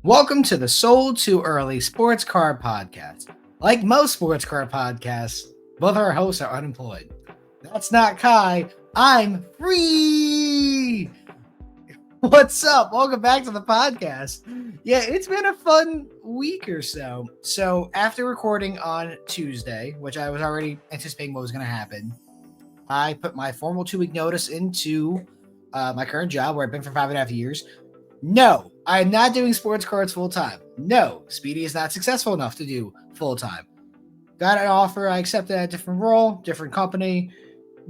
Welcome to the Sold Too Early Sports Card Podcast. Like most sports card podcasts, both our hosts are unemployed. That's not Kai. I'm free. What's up? Welcome back to the podcast. Yeah, it's been a fun week or so. So, after recording on Tuesday, which I was already anticipating what was going to happen, I put my formal 2-week notice into my current job where I've been for 5.5 years. No, I'm not doing sports cards full time. No, Speedy is not successful enough to do full time. Got an offer. I accepted a different role, different company,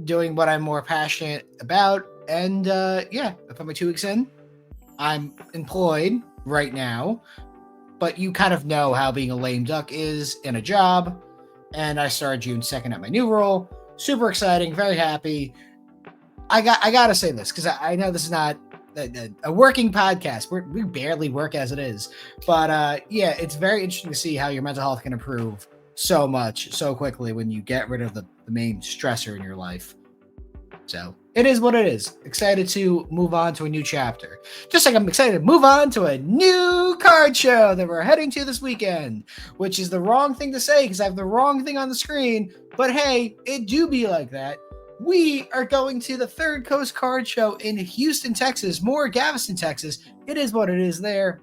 doing what I'm more passionate about. And yeah, I put my 2 weeks in. I'm employed right now, but you kind of know how being a lame duck is in a job. And I started June 2nd at my new role. Super exciting, very happy. I gotta say this because I know this is not a working podcast. We barely work as it is, but yeah, it's very interesting to see how your mental health can improve so much so quickly when you get rid of the main stressor in your life. So it is what it is. Excited to move on to a new chapter, just like I'm excited to move on to a new card show that we're heading to this weekend, which is the wrong thing to say because I have the wrong thing on the screen, but hey, it do be like that. We are going to the Third Coast Card Show in Houston, Texas, more Galveston, Texas. It is what it is there.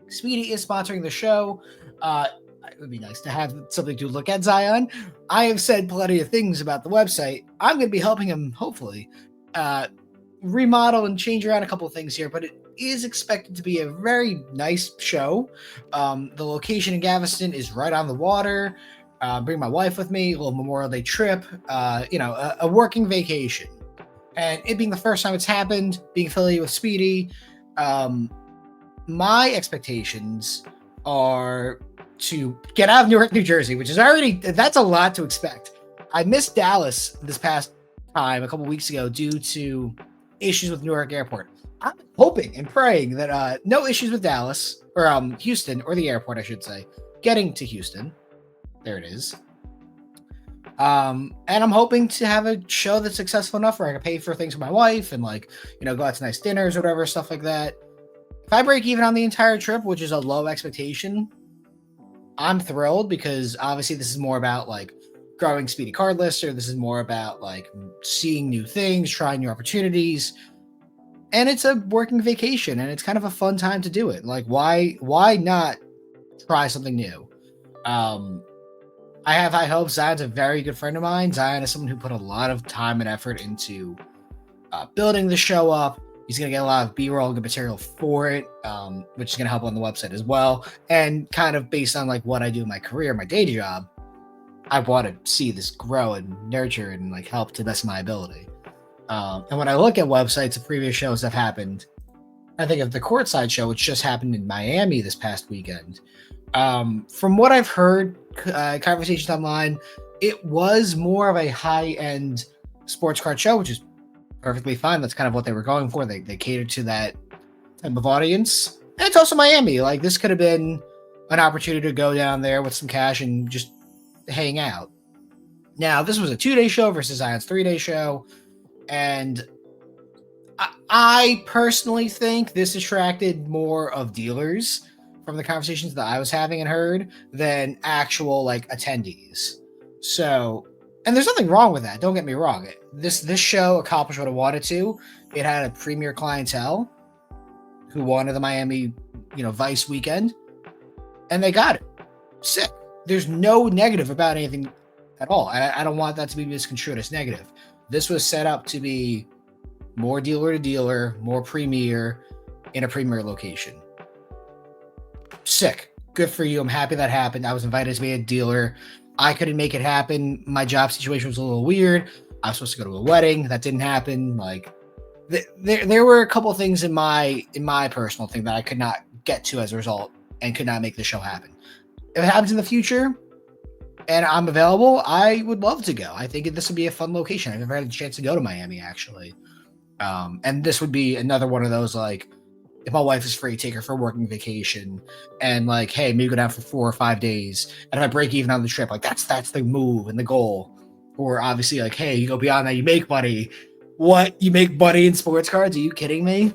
Speedy is sponsoring the show. It would be nice to have something to look at, Zion. I have said plenty of things about the website. I'm going to be helping him, hopefully, remodel and change around a couple of things here, but it is expected to be a very nice show. The location in Galveston is right on the water. Bring my wife with me, a little Memorial Day trip, a working vacation. And it being the first time it's happened, being affiliated with Speedy, my expectations are to get out of Newark, New Jersey, which is that's a lot to expect. I missed Dallas this past time, a couple weeks ago, due to issues with Newark Airport. I'm hoping and praying that no issues with Dallas, or Houston, or the airport, I should say, getting to Houston. There it is. And I'm hoping to have a show that's successful enough where I can pay for things for my wife and go out to nice dinners or whatever, stuff like that. If I break even on the entire trip, which is a low expectation, I'm thrilled because obviously this is more about growing Speedy Card Lister. This is more about seeing new things, trying new opportunities. And it's a working vacation and it's kind of a fun time to do it. Why not try something new? I have high hopes. Zion's a very good friend of mine. Zion is someone who put a lot of time and effort into building the show up. He's going to get a lot of B-roll and good material for it, which is going to help on the website as well. And kind of based on what I do in my career, my day job, I want to see this grow and nurture and help to the best of my ability. And when I look at websites of previous shows that have happened, I think of the Courtside show, which just happened in Miami this past weekend. From what I've heard, conversations online, it was more of a high-end sports card show, which is perfectly fine. That's kind of what they were going for. They catered to that type of audience. And it's also Miami. This could have been an opportunity to go down there with some cash and just hang out. Now, this was a 2-day show versus Zion's 3-day show. And I personally think this attracted more of dealers from the conversations that I was having and heard than actual attendees. So, and there's nothing wrong with that. Don't get me wrong. This show accomplished what it wanted to. It had a premier clientele who wanted the Miami, Vice weekend, and they got it. Sick. There's no negative about anything at all. I don't want that to be misconstrued as negative. This was set up to be more dealer to dealer, more premier in a premier location. Sick. Good for you. I'm happy that happened. I was invited to be a dealer. I couldn't make it happen. My job situation was a little weird. I was supposed to go to a wedding. That didn't happen. There were a couple of things in my personal thing that I could not get to as a result and could not make the show happen. If it happens in the future and I'm available, I would love to go. I think this would be a fun location. I've never had a chance to go to Miami, actually. And this would be another one of those, if my wife is free, take her for a working vacation and hey, maybe go down for 4 or 5 days. And if I break even on the trip, that's the move and the goal. Or obviously hey, you go beyond that, you make money. What? You make money in sports cards? Are you kidding me?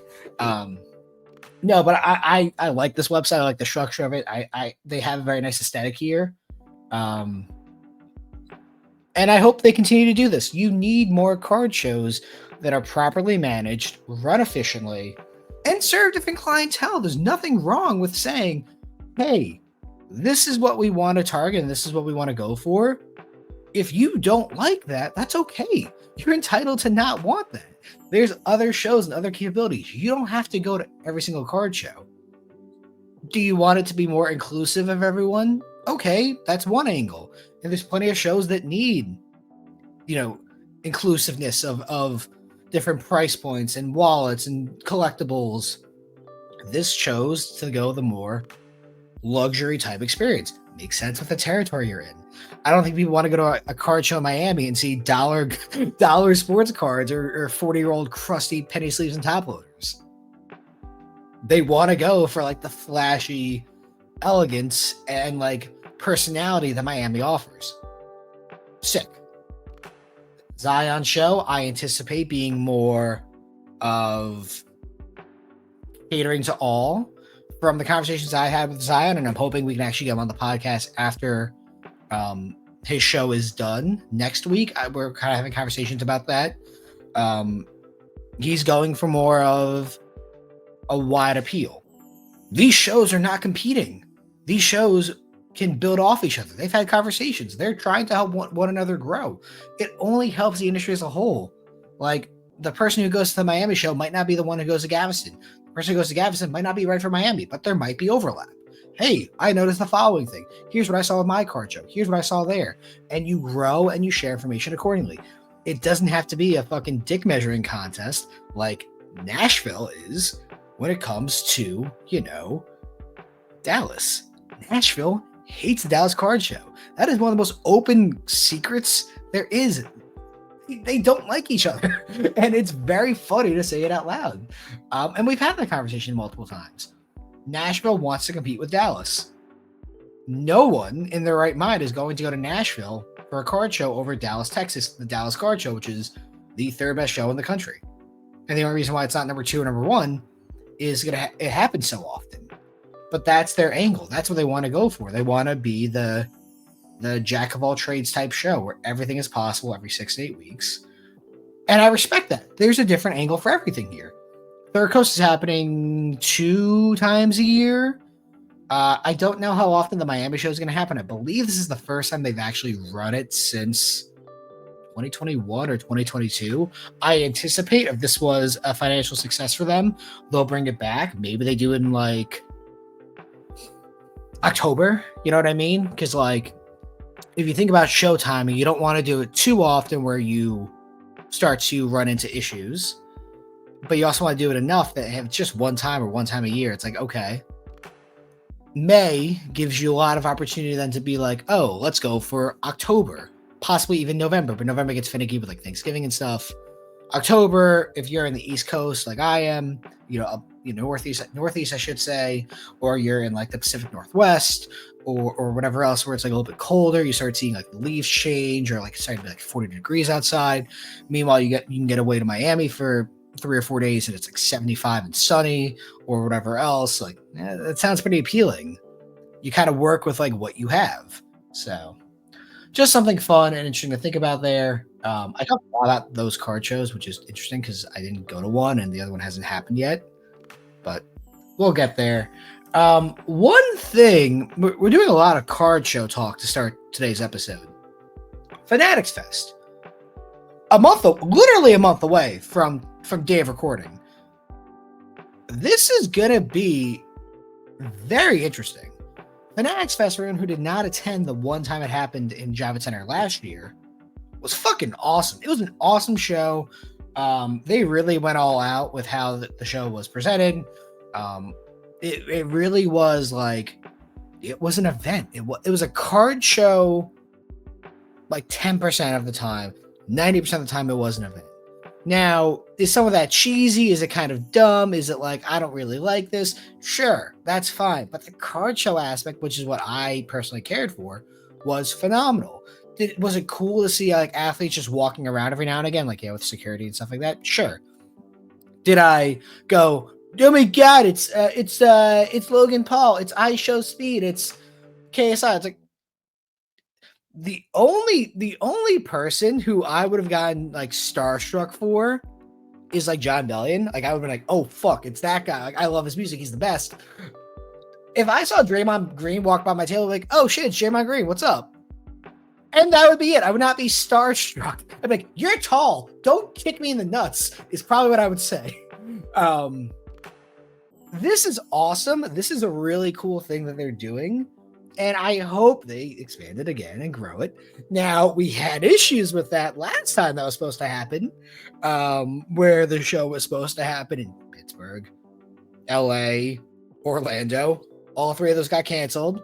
No, but I like this website. I like the structure of it. They have a very nice aesthetic here. Um, and I hope they continue to do this. You need more card shows that are properly managed, run efficiently, and serve different clientele. There's nothing wrong with saying, hey, this is what we want to target and this is what we want to go for. If you don't like that, that's okay. You're entitled to not want that. There's other shows and other capabilities. You don't have to go to every single card show. Do you want it to be more inclusive of everyone? Okay, that's one angle. And there's plenty of shows that need, inclusiveness of different price points and wallets and collectibles. This chose to go the more luxury type experience. Makes sense with the territory you're in. I don't think people want to go to a card show in Miami and see dollar sports cards or 40-year-old crusty penny sleeves and top loaders. They want to go for like the flashy elegance and like personality that Miami offers. Sick. Zion show, I anticipate being more of catering to all. From the conversations I had with Zion, and I'm hoping we can actually get him on the podcast after his show is done next week. We're kind of having conversations about that. He's going for more of a wide appeal. These shows are not competing. These shows can build off each other. They've had conversations. They're trying to help one another grow. It only helps the industry as a whole. Like, the person who goes to the Miami show might not be the one who goes to Galveston. The person who goes to Galveston might not be right for Miami, but there might be overlap. Hey, I noticed the following thing. Here's what I saw with my card show. Here's what I saw there. And you grow and you share information accordingly. It doesn't have to be a fucking dick measuring contest like Nashville is when it comes to, Dallas. Nashville hates the Dallas Card Show. That is one of the most open secrets there is. They don't like each other. And it's very funny to say it out loud. And we've had that conversation multiple times. Nashville wants to compete with Dallas. No one in their right mind is going to go to Nashville for a card show over Dallas, Texas, the Dallas Card Show, which is the third best show in the country. And the only reason why it's not number 2 or number 1 is it happens so often. But that's their angle. That's what they want to go for. They want to be the jack of all trades type show where everything is possible every 6 to 8 weeks. And I respect that. There's a different angle for everything here. Third Coast is happening 2 times a year. I don't know how often the Miami show is going to happen. I believe this is the first time they've actually run it since 2021 or 2022. I anticipate if this was a financial success for them, they'll bring it back. Maybe they do it in like October. You know what I mean? Because like, if you think about show timing, you don't want to do it too often where you start to run into issues. But you also want to do it enough that if it's just one time a year, it's like, okay. May gives you a lot of opportunity then to be like, oh, let's go for October, possibly even November. But November gets finicky with like Thanksgiving and stuff. October, if you're in the East Coast like I am, Northeast, I should say, or you're in like the Pacific Northwest or whatever else where it's like a little bit colder, you start seeing like the leaves change or like it's starting to be like 40 degrees outside. Meanwhile, you can get away to Miami for 3 or 4 days and it's like 75 and sunny or whatever else. Like, that sounds pretty appealing. You kind of work with like what you have. So just something fun and interesting to think about there. I talked a lot about those card shows, which is interesting because I didn't go to one and the other one hasn't happened yet, but we'll get there. One thing, we're doing a lot of card show talk to start today's episode. Fanatics Fest. Literally a month away from day of recording. This is going to be very interesting. Fanatics Fest, for anyone who did not attend the one time it happened in Javits Center last year, was fucking awesome. It was an awesome show. They really went all out with how the show was presented. It really was like, it was an event. It was a card show like 10% of the time. 90% of the time it was an event. Now, is some of that cheesy? Is it kind of dumb? Is it like, I don't really like this? Sure, that's fine. But the card show aspect, which is what I personally cared for, was phenomenal. Was it cool to see like athletes just walking around every now and again, like with security and stuff like that? Sure. Did I go, Oh my god, it's Logan Paul, it's IShowSpeed, it's KSI. It's like the only person who I would have gotten like starstruck for is like John Bellion. Like I would have been like, oh fuck, it's that guy. Like I love his music, he's the best. If I saw Draymond Green walk by my table, like, oh shit, it's Draymond Green, what's up? And that would be it. I would not be starstruck. I'd be like, you're tall. Don't kick me in the nuts, is probably what I would say. This is awesome. This is a really cool thing that they're doing. And I hope they expand it again and grow it. Now, we had issues with that last time that was supposed to happen, where the show was supposed to happen in Pittsburgh, LA, Orlando. All three of those got canceled.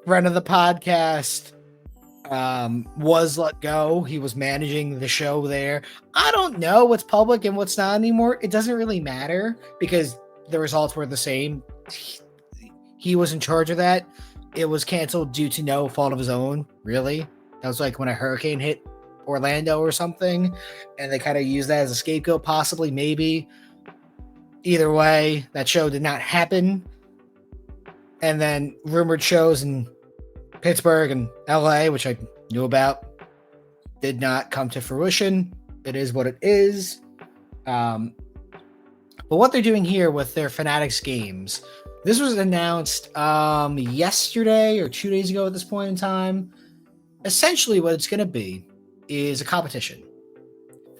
Friend of the podcast was let go. He was managing the show there. I don't know what's public and what's not anymore. It doesn't really matter because the results were the same. He was in charge of that. It was canceled due to no fault of his own, really. That was like when a hurricane hit Orlando or something, and they kind of used that as a scapegoat, possibly, maybe. Either way, that show did not happen. And then rumored shows in Pittsburgh and LA, which I knew about, did not come to fruition. It is what it is. But what they're doing here with their Fanatics games, this was announced yesterday or 2 days ago at this point in time. Essentially, what it's going to be is a competition.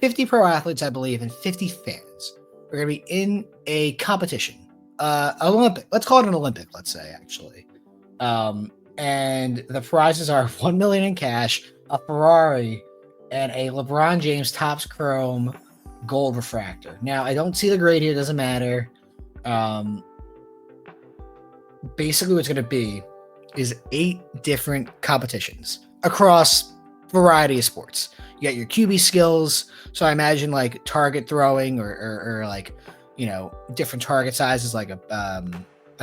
50 pro athletes, I believe, and 50 fans are going to be in a competition. Olympic. Let's call it an Olympic, let's say, actually. And the prizes are $1 million in cash, a Ferrari, and a LeBron James Topps Chrome gold refractor. Now, I don't see the grade here. It doesn't matter. Basically, what's going to be is 8 different competitions across a variety of sports. You got your QB skills. So I imagine like target throwing or like, you know, different target sizes, like a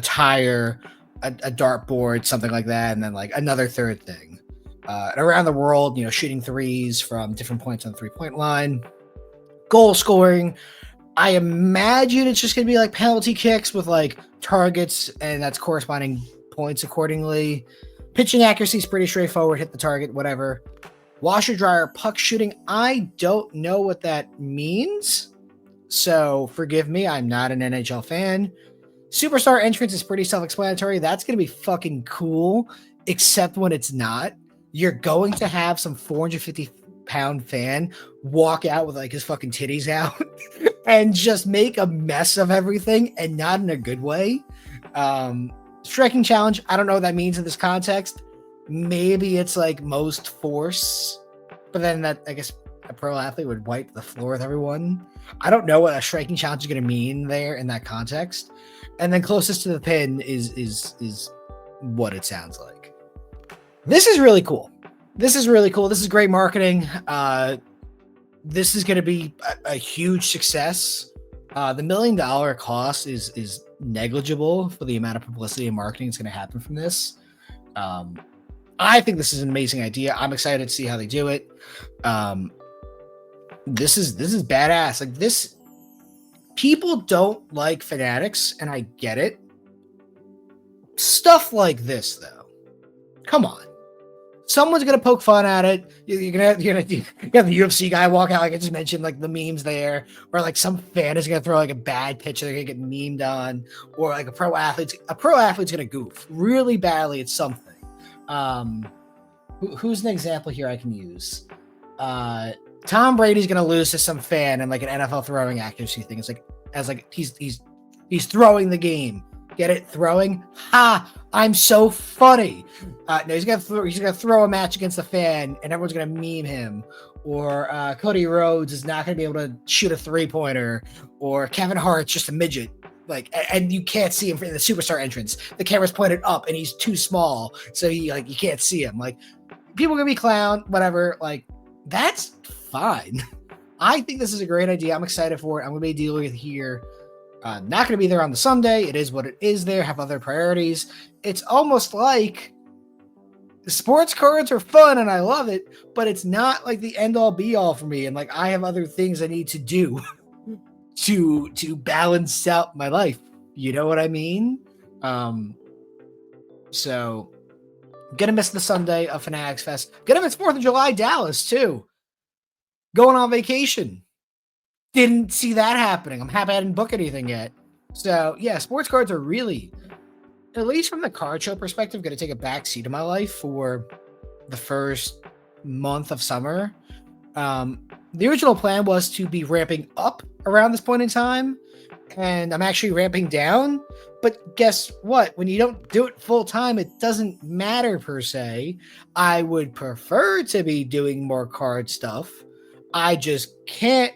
tire, a dartboard, something like that. And then like another third thing. And around the world, you know, shooting threes from different points on the 3-point line, goal scoring. I imagine it's just going to be like penalty kicks with like targets, and that's corresponding points accordingly. Pitching accuracy is pretty straightforward. Hit the target, whatever. Washer dryer puck shooting. I don't know what that means, so forgive me. I'm not an NHL fan. Superstar entrance is pretty self-explanatory. That's going to be fucking cool, except when it's not. You're going to have some 450-pound fan walk out with like his fucking titties out and just make a mess of everything, and not in a good way. Striking challenge, I don't know what that means in this context. Maybe it's like most force, but then that, I guess, a pro athlete would wipe the floor with everyone. I don't know what a striking challenge is going to mean there in that context. And then closest to the pin is what it sounds like. This is really cool. This is really cool. This is great marketing. This is going to be a huge success. The $1 million cost is negligible for the amount of publicity and marketing that's going to happen from this. I think this is an amazing idea. I'm excited to see how they do it. This is badass. Like this, people don't like Fanatics, and I get it. Stuff like this, though, come on. Someone's gonna poke fun at it. You're gonna have the UFC guy walk out, like I just mentioned, like the memes there, or like some fan is gonna throw like a bad pitch they're gonna get memed on, or like a pro athlete's gonna goof really badly at something. Who's an example here I can use? Tom Brady's gonna lose to some fan and like an NFL throwing accuracy thing. It's like he's throwing the game. Get it? Throwing? Ha! I'm so funny. No, he's gonna throw a match against the fan, and everyone's gonna meme him. Or Cody Rhodes is not gonna be able to shoot a 3-pointer. Or Kevin Hart's just a midget. Like, and you can't see him in the superstar entrance. The camera's pointed up, and he's too small, so you can't see him. Like, people are gonna be clown, whatever. Like, that's fine. I think this is a great idea. I'm excited for it. I'm gonna be dealing with it here. Not going to be there on the Sunday. It is what it is there. Have other priorities. It's almost like the sports cards are fun and I love it, but it's not like the end all be all for me. And like, I have other things I need to do. to balance out my life. You know what I mean? Um, so gonna miss the Sunday of Fanatics Fest. Gonna miss 4th of July Dallas too. Going on vacation. Didn't see that happening. I'm happy I didn't book anything yet. So yeah, sports cards are really, at least from the card show perspective, going to take a back seat in my life for the first month of summer. The original plan was to be ramping up around this point in time, and I'm actually ramping down. But guess what? When you don't do it full time, it doesn't matter per se. I would prefer to be doing more card stuff. I just can't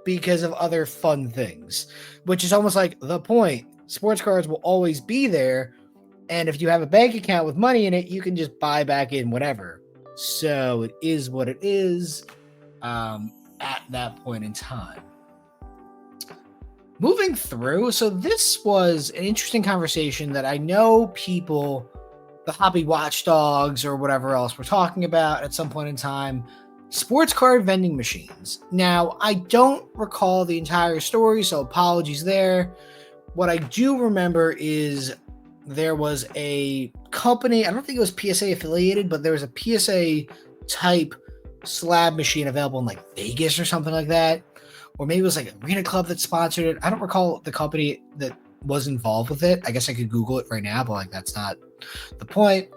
because of other fun things, which is almost like the point. Sports cards will always be there. And if you have a bank account with money in it, you can just buy back in whatever. So it is what it is at that point in time. Moving through, so this was an interesting conversation that I know people, the hobby watchdogs or whatever else, were talking about at some point in time. Sports card vending machines. Now, I don't recall the entire story, so apologies there. What I do remember is there was a company, I don't think it was PSA affiliated, but there was a PSA type slab machine available in like Vegas or something like that. Or maybe it was like Arena Club that sponsored it. I don't recall the company that was involved with it. I guess I could Google it right now, but like that's not the point.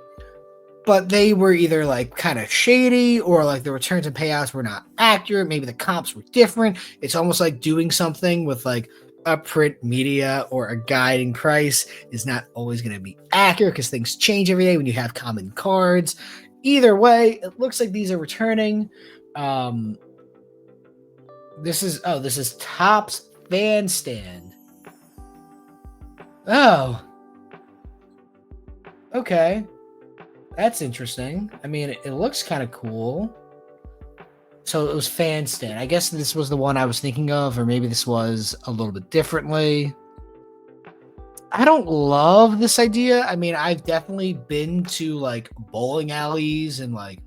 But they were either like kind of shady or like the returns and payouts were not accurate. Maybe the comps were different. It's almost like doing something with like a print media or a guiding price is not always going to be accurate because things change every day when you have common cards. Either way, it looks like these are returning. This is Topps Fan Stand. Oh. Okay. That's interesting. I mean, it looks kind of cool. So it was Fan Stand. I guess this was the one I was thinking of, or maybe this was a little bit differently. I don't love this idea. I mean, I've definitely been to like bowling alleys and like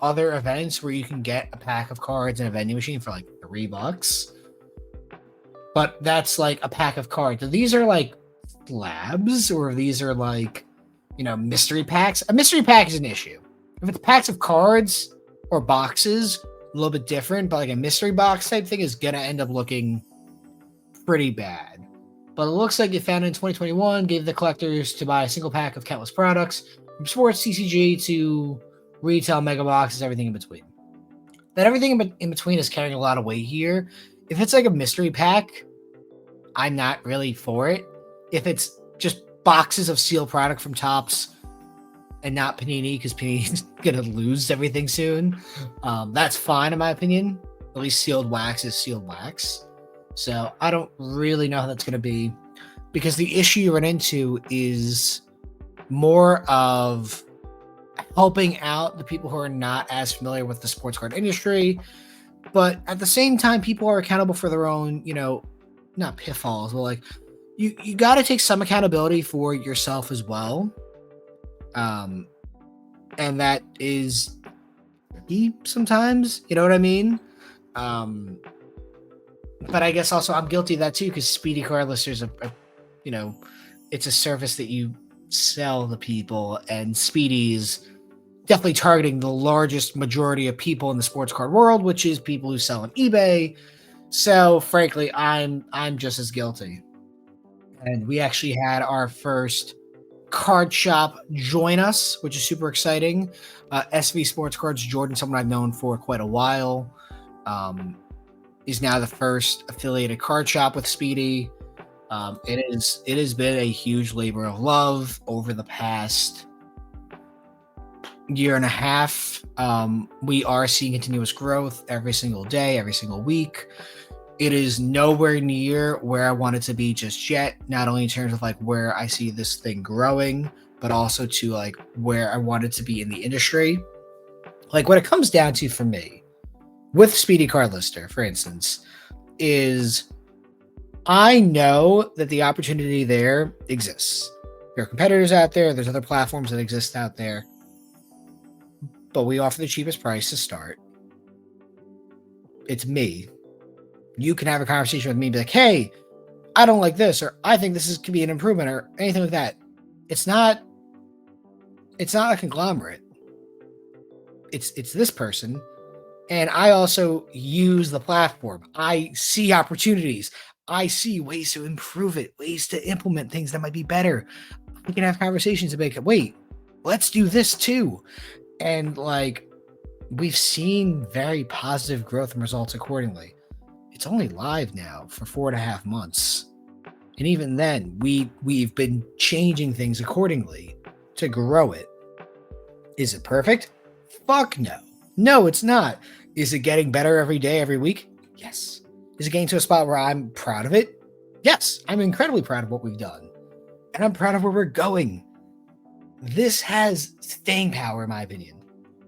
other events where you can get a pack of cards and a vending machine for like $3. But that's like a pack of cards. These are like slabs, or these are like, mystery packs. A mystery pack is an issue. If it's packs of cards or boxes, a little bit different, but like a mystery box type thing is gonna end up looking pretty bad. But it looks like it found in 2021, gave the collectors to buy a single pack of countless products, from sports CCG to retail mega boxes, everything in between. That everything in between is carrying a lot of weight here. If it's like a mystery pack, I'm not really for it. If it's just boxes of sealed product from Topps and not Panini, because Panini's gonna lose everything soon, that's fine in my opinion. At least sealed wax is sealed wax. So I don't really know how that's gonna be, because the issue you run into is more of helping out the people who are not as familiar with the sports card industry, but at the same time, people are accountable for their own, not pitfalls, but like you got to take some accountability for yourself as well. And that is sometimes, you know what I mean? But I guess also I'm guilty of that too, because Speedy Card Listers it's a service that you sell to people, and Speedy's definitely targeting the largest majority of people in the sports card world, which is people who sell on eBay. So frankly, I'm just as guilty. And we actually had our first card shop join us, which is super exciting. SV Sports Cards Jordan, someone I've known for quite a while, is now the first affiliated card shop with Speedy. It has been a huge labor of love over the past year and a half. We are seeing continuous growth every single day, every single week. It is nowhere near where I want it to be just yet, not only in terms of like where I see this thing growing, but also to like where I want it to be in the industry. Like what it comes down to for me with Speedy Card Lister, for instance, is I know that the opportunity there exists. There are competitors out there. There's other platforms that exist out there, but we offer the cheapest price to start. It's me. You can have a conversation with me and be like, hey, I don't like this, or I think this could be an improvement, or anything like that. It's not a conglomerate. It's this person. And I also use the platform. I see opportunities. I see ways to improve it, ways to implement things that might be better. We can have conversations and make it, wait, let's do this too. And like, we've seen very positive growth and results accordingly. It's only live now for 4.5 months. And even then, we've been changing things accordingly to grow it. Is it perfect? Fuck no. No, it's not. Is it getting better every day, every week? Yes. Is it getting to a spot where I'm proud of it? Yes. I'm incredibly proud of what we've done. And I'm proud of where we're going. This has staying power, in my opinion.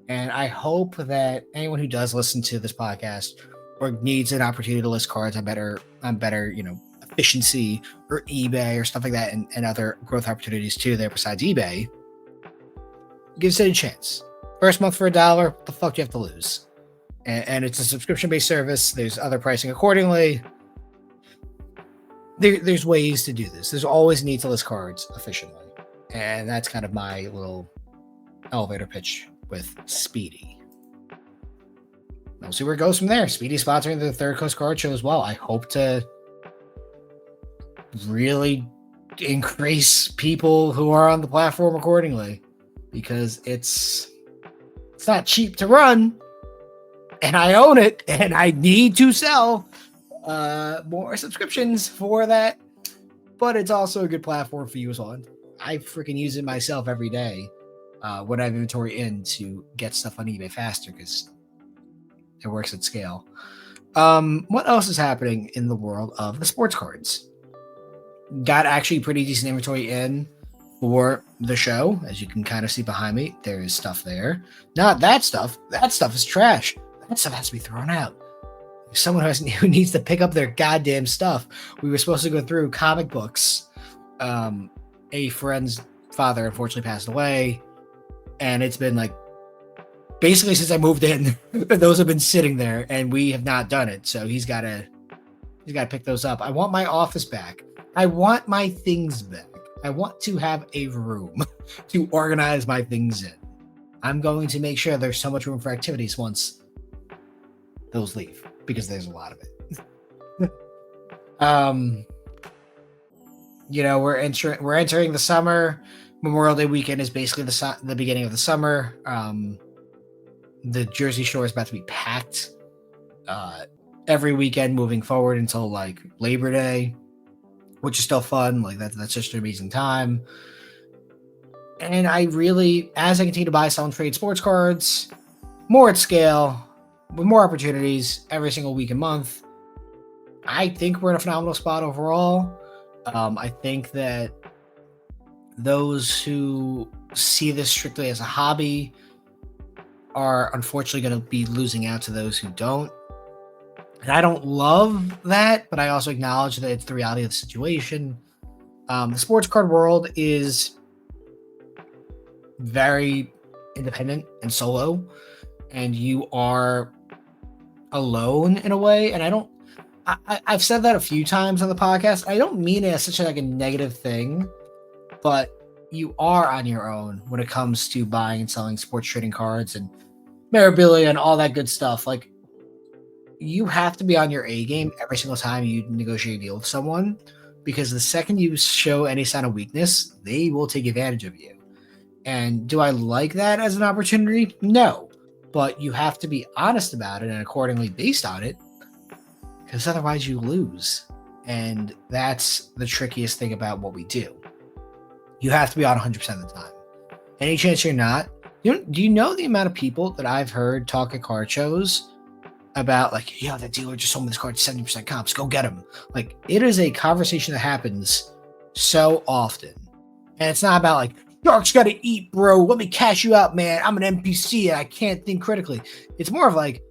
And I hope that anyone who does listen to this podcast or needs an opportunity to list cards on better, efficiency or eBay or stuff like that, and other growth opportunities too there besides eBay, gives it a chance. First month for $1, what the fuck do you have to lose? And it's a subscription-based service. There's other pricing accordingly. There's ways to do this. There's always a need to list cards efficiently. And that's kind of my little elevator pitch with Speedy. We'll see where it goes from there. Speedy sponsoring the Third Coast Card Show as well. I hope to really increase people who are on the platform accordingly, because it's not cheap to run, and I own it, and I need to sell more subscriptions for that. But it's also a good platform for you as well. I freaking use it myself every day when I have inventory in to get stuff on eBay faster, because it works at scale. What else is happening in the world of the sports cards? Got actually pretty decent inventory in for the show. As you can kind of see behind me, there is stuff there. Not that stuff. That stuff is trash. That stuff has to be thrown out. Someone who needs to pick up their goddamn stuff. We were supposed to go through comic books. A friend's father unfortunately passed away, and it's been like basically since I moved in, those have been sitting there, and we have not done it. So he's got to pick those up. I want my office back. I want my things back. I want to have a room to organize my things in. I'm going to make sure there's so much room for activities once those leave, because there's a lot of it. We're entering the summer. Memorial Day weekend is basically the beginning of the summer. The Jersey Shore is about to be packed every weekend moving forward until like Labor Day, which is still fun. Like that's just an amazing time. And I really, as I continue to buy, sell, and trade sports cards more at scale, with more opportunities every single week and month, I think we're in a phenomenal spot overall. I think that those who see this strictly as a hobby are unfortunately going to be losing out to those who don't. And I don't love that, but I also acknowledge that it's the reality of the situation. The sports card world is very independent and solo, and you are alone in a way. And I've said that a few times on the podcast. I don't mean it as such like a negative thing, but you are on your own when it comes to buying and selling sports trading cards and memorabilia and all that good stuff. Like, you have to be on your A game every single time you negotiate a deal with someone, because the second you show any sign of weakness, they will take advantage of you. And do I like that as an opportunity? No. But you have to be honest about it and accordingly based on it, because otherwise you lose. And that's the trickiest thing about what we do. You have to be on 100% of the time. Any chance you're not? Do you know the amount of people that I've heard talk at card shows about, like, yo, that dealer just sold me this card 70% comps, go get him? Like, it is a conversation that happens so often. And it's not about like, Dark's got to eat, bro. Let me cash you out, man. I'm an NPC and I can't think critically. It's more of like,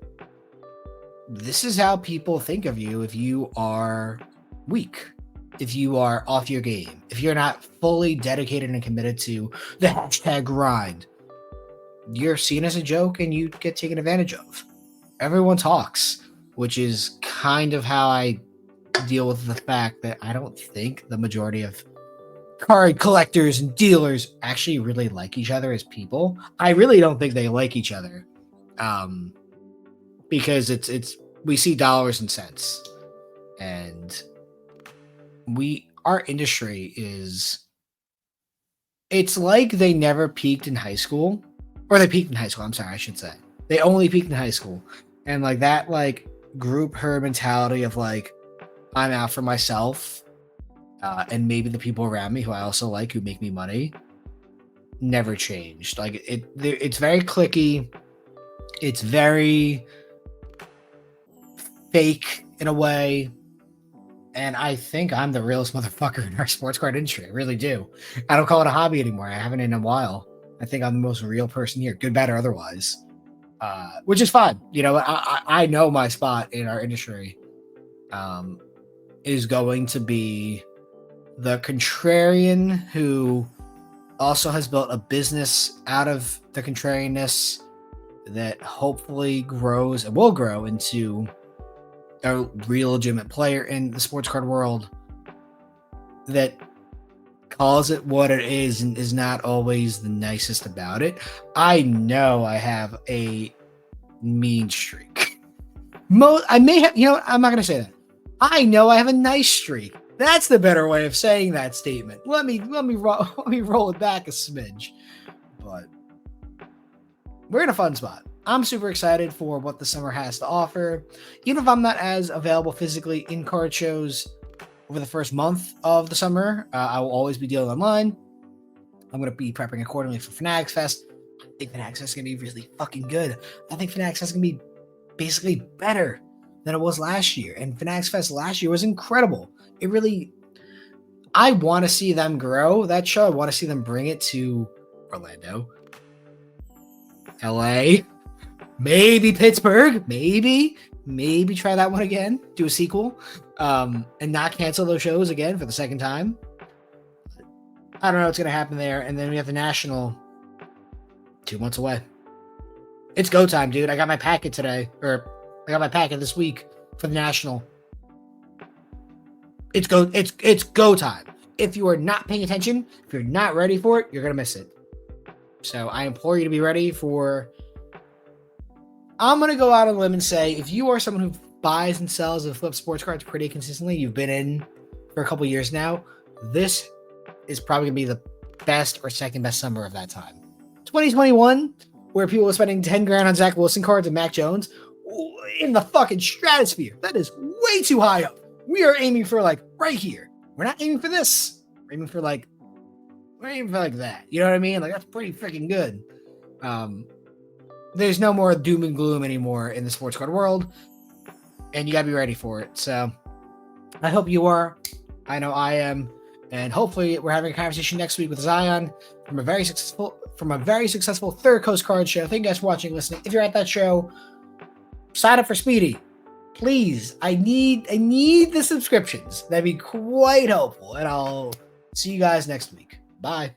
this is how people think of you if you are weak, if you are off your game, if you're not fully dedicated and committed to the hashtag grind. You're seen as a joke and you get taken advantage of. Everyone talks. which is kind of how I deal with the fact that I don't think the majority of card collectors and dealers actually really like each other as people. I really don't think they like each other, because it's we see dollars and cents, and our industry is, it's like they never peaked in high school, or they peaked in high school. I'm sorry, I should say they only peaked in high school, and like that group herd mentality of like, I'm out for myself, and maybe the people around me who I also like, who make me money, never changed. Like it's very cliquey. It's very fake in a way. And I think I'm the realest motherfucker in our sports card industry. I really do. I don't call it a hobby anymore. I haven't in a while. I think I'm the most real person here, good, bad, or otherwise. Which is fine. You know, I know my spot in our industry is going to be the contrarian who also has built a business out of the contrarianness that hopefully grows and will grow into a real legitimate player in the sports card world that calls it what it is and is not always the nicest about it. I know I have a mean streak. I may have, you know, I'm not going to say that. I know I have a nice streak. That's the better way of saying that statement. Let me roll it back a smidge. But we're in a fun spot. I'm super excited for what the summer has to offer. Even if I'm not as available physically in card shows over the first month of the summer, I will always be dealing online. I'm going to be prepping accordingly for Fanatics Fest. I think Fanatics Fest is going to be really fucking good. I think Fanatics Fest is going to be basically better than it was last year. And Fanatics Fest last year was incredible. It really, I want to see them grow that show. I want to see them bring it to Orlando, LA, maybe Pittsburgh, maybe try that one again, do a sequel, and not cancel those shows again for the second time. I don't know what's going to happen there. And then we have the National 2 months away. It's go time, dude. I got my packet today, or I got my packet this week for the National. It's go time. If you are not paying attention, if you're not ready for it, you're going to miss it. So I implore you to be ready for... I'm going to go out on a limb and say, if you are someone who buys and sells and flips sports cards pretty consistently, you've been in for a couple years now, this is probably going to be the best or second best summer of that time. 2021, where people are spending 10 grand on Zach Wilson cards and Mac Jones, in the fucking stratosphere. That is way too high up. We are aiming for like right here. We're not aiming for this. We're aiming for like that. You know what I mean? Like, that's pretty freaking good. There's no more doom and gloom anymore in the sports card world, and you gotta be ready for it. So I hope you are. I know I am. And hopefully we're having a conversation next week with Zion from a very successful Third Coast Card Show. Thank you guys for watching and listening. If you're at that show, sign up for Speedy. Please. I need the subscriptions. That'd be quite helpful. And I'll see you guys next week. Bye.